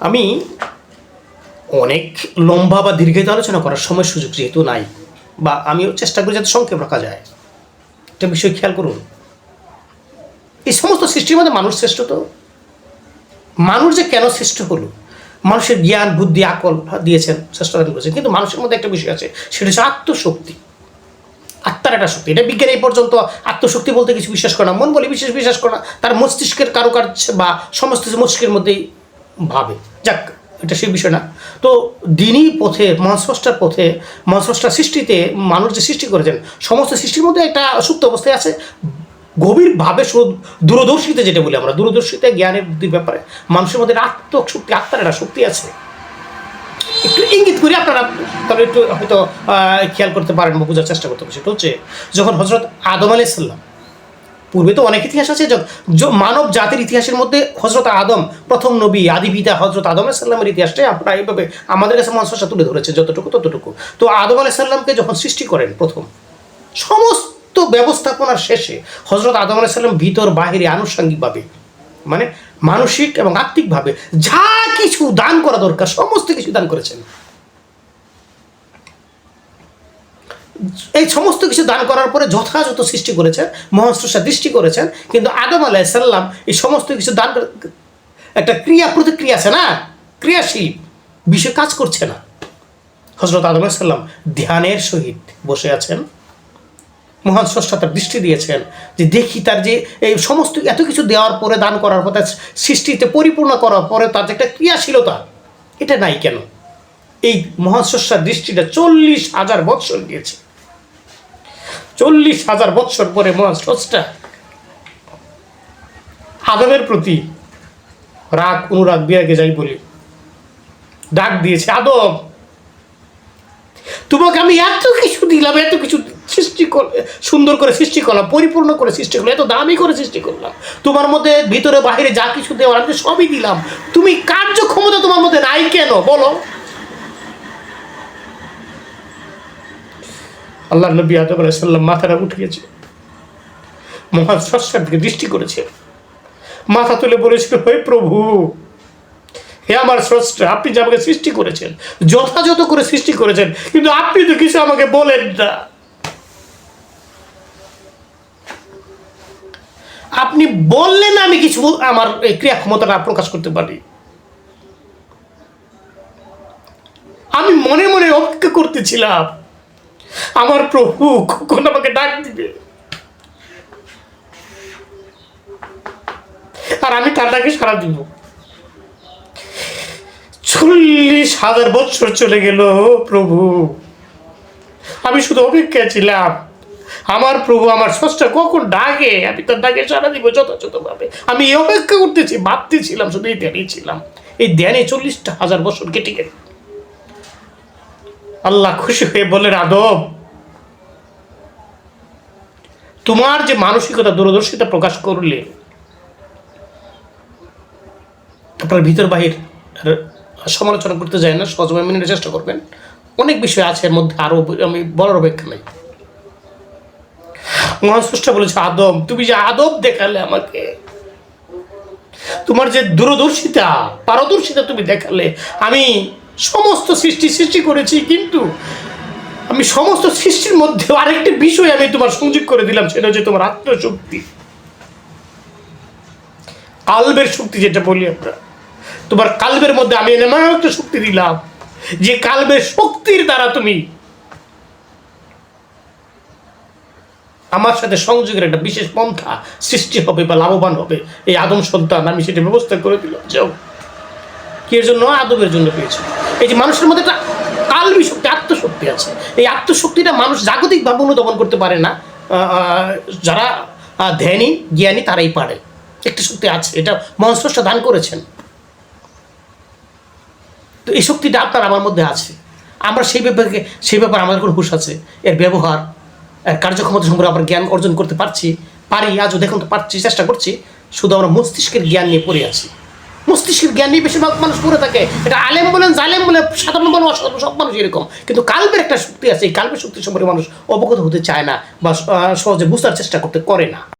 আমি অনেক লম্বা বা দীর্ঘায়িত আলোচনা করার সময় সুযোগ যেহেতু নাই, বা আমিও চেষ্টা করি যাতে সংক্ষেপ রাখা যায়, একটা বিষয় খেয়াল করুন। এই সমস্ত সৃষ্টির মধ্যে মানুষ শ্রেষ্ঠ। তো মানুষ যে কেন শ্রেষ্ঠ হলো, মানুষের জ্ঞান বুদ্ধি আকল দিয়েছেন, শ্রেষ্ঠতা করেছেন, কিন্তু মানুষের মধ্যে একটা বিষয় আছে, সেটা হচ্ছে আত্মশক্তি, আত্মার একটা শক্তি। এটা বিজ্ঞান এই পর্যন্ত আত্মশক্তি বলতে কিছু বিশ্বাস করে না, মন বলে বিশেষ বিশ্বাস করে না, তার মস্তিষ্কের কারুকার্য বা সমস্ত মস্তিষ্কের মধ্যেই ভাবে। যাক, এটা সেই বিষয় না। তো দিনই পথে মহাস্রষ্টার পথে, মহাস্রষ্টার সৃষ্টিতে মানুষ যে সৃষ্টি করেছেন, সমস্ত সৃষ্টির মধ্যে একটা সুপ্ত অবস্থায় আছে গভীরভাবে দূরদর্শিতা, যেটা বলি আমরা দূরদর্শিতা, জ্ঞানের বুদ্ধির ব্যাপারে মানুষের মধ্যে আত্মশক্তি, আত্মার একটা শক্তি আছে। একটু ইঙ্গিত করি, আপনারা তবে একটু হয়তো খেয়াল করতে পারেন বা বোঝার চেষ্টা করতে পারেন। সেটা হচ্ছে যখন হজরত আদম আলাইহিস সালাম, পূর্বে তো অনেক ইতিহাস আছে, মানব জাতির ইতিহাসের মধ্যে হজরত আদম প্রথম নবী, আদি পিতা হজরত আদম আলাইহিস সালামের ইতিহাসটাই আপনারা এইভাবে আমাদের কাছে মহাস্রষ্টা তুলে ধরেছে যতটুকু ততটুকু। তো আদম আলাইহিস সালামকে যখন সৃষ্টি করেন প্রথম, সমস্ত ব্যবস্থাপনার শেষে হজরত আদম আলাইহিস সালাম ভিতর বাহিরে আনুষঙ্গিকভাবে, মানে মানসিক এবং আত্মিকভাবে যা কিছু দান করা দরকার সমস্ত কিছু দান করেছেন। এই সমস্ত কিছু দান করার পরে যথাযথ সৃষ্টি করেছেন, মহাস্রষ্টা দৃষ্টি করেছেন, কিন্তু আদম আলাইহিস সালাম এই সমস্ত কিছু দান, একটা ক্রিয়া প্রতিক্রিয়া আছে না, ক্রিয়াশীল বিষয় কাজ করছে না। হজরত আদম আলাইহিস সালাম ধ্যানের সহিত বসে আছেন, মহান স্রষ্টা তার দৃষ্টি দিয়েছেন যে দেখি তার যে এই সমস্ত এত কিছু দেওয়ার পরে, দান করার পর, তার সৃষ্টিতে পরিপূর্ণ করার পরে তার যে একটা ক্রিয়াশীলতা, এটা নাই কেন? এই মহান স্রষ্টার দৃষ্টিটা 40,000 বৎসর গিয়েছে। 40,000 বৎসর পরে মহান স্রষ্টা আদমের প্রতি রাগ, অনুরাগ, বিরাগে যাই বলি, ডাক দিয়েছে, আদম তোমাকে আমি এত কিছু দিলাম, এত কিছু সৃষ্টি সুন্দর করে সৃষ্টি করলাম, পরিপূর্ণ করে সৃষ্টি করলাম, এত দামি করে সৃষ্টি করলাম, তোমার মধ্যে ভিতরে বাহিরে যা কিছু দেওয়ার আমি সবই দিলাম, তুমি কার্যক্ষমতা তোমার মধ্যে নাই কেন বলো? আল্লাহ নবী আদম আলাইহিস সালাম মাথাটা উঠিয়েছে, মহান স্রষ্টার দিকে দৃষ্টি করেছে, মাথা তুলে বলেছিল, হে প্রভু, হে আমার স্রষ্টা, আপনি যে আমাকে সৃষ্টি করেছেন, যথাযথ করে সৃষ্টি করেছেন, কিন্তু আপনি তো কিছু আমাকে বলেন না। আপনি বললেন আমি কিছু আমার ক্রিয়া ক্ষমতাটা প্রকাশ করতে পারি। আমি মনে মনে অপেক্ষা করতেছিলাম আমার প্রভু কখন আমাকে ডাক দিবে, আর আমি তার ডাকে সাড়া দিব। 40,000 বছর চলে গেল প্রভু, আমি শুধু অপেক্ষায় ছিলাম আমার প্রভু, আমার স্রষ্টা কখন ডাকে, আমি তার ডাকে সাড়া দিব যথাযথভাবে। আমি এই অপেক্ষা করতেছি, ভাবতেছিলাম, শুধু এই ধ্যানেই ছিলাম। এই ধ্যানে 40,000 বছর কেটে গেল। আল্লাহ খুশি হয়ে বললেন, আদম, তোমার যে মানসিকতা, দূরদর্শিতা প্রকাশ করলে, আপনার ভিতর বাহির সমালোচনা করতে যায় না, সহজভাবে মেনে চেষ্টা করবেন। অনেক বিষয় আছে এর মধ্যে, আরো আমি বলার অপেক্ষা নেই। মহান স্রষ্টা বলেছে, আদম, তুমি যে আদব দেখালে আমাকে, তোমার যে দূরদর্শিতা, পারদর্শিতা তুমি দেখালে, আমি সমস্ত সৃষ্টি করেছি, কিন্তু আমি সমস্ত সৃষ্টির মধ্যে আরেকটি বিষয় আমি তোমার সংযোগ করে দিলাম, সেটা হচ্ছে তোমার আত্মশক্তি, কালবের শক্তি, যেটা বলি আমরা। তোমার কালবের মধ্যে আমি এমন একটা শক্তি দিলাম, যে কালবের শক্তির দ্বারা তুমি আমার সাথে সংযোগের একটা বিশেষ পন্থা সৃষ্টি হবে বা লাভবান হবে এই আদম সন্তান। আমি সেটা ব্যবস্থা করে দিলাম। যাও, কি এর জন্য? আদমের জন্য পেয়েছে। এই যে মানুষের মধ্যে একটা কালবি শক্তি, আত্মশক্তি আছে, এই আত্মশক্তিটা মানুষ জাগতিকভাবে অনুধাবন করতে পারে না, যারা ধ্যানী জ্ঞানী তারাই পারে। একটা শক্তি আছে, এটা মহান স্রষ্টা দান করেছেন। তো এই শক্তিটা আপনার আমার মধ্যে আছে, আমরা সেই ব্যাপারে আমাদের কোনো হুঁশ আছে, এর ব্যবহার, এর কার্যক্ষমতা সম্পর্কে আমরা জ্ঞান অর্জন করতে পারি আজও দেখুন তো পারছি, চেষ্টা করছি। শুধু আমরা মস্তিষ্কের জ্ঞান নিয়ে পড়ে আছি, মস্তিষ্কের জ্ঞান নিয়ে বেশিরভাগ মানুষ পড়ে থাকে। এটা আলেম বলেন, জালেম বলেন, সাধারণ মানুষ, সব মানুষ এরকম। কিন্তু কাল্পের একটা শক্তি আছে, এই কাল্পের শক্তি সম্পর্কে মানুষ অবগত হতে চায় না বা সহজে বুঝার চেষ্টা করে না।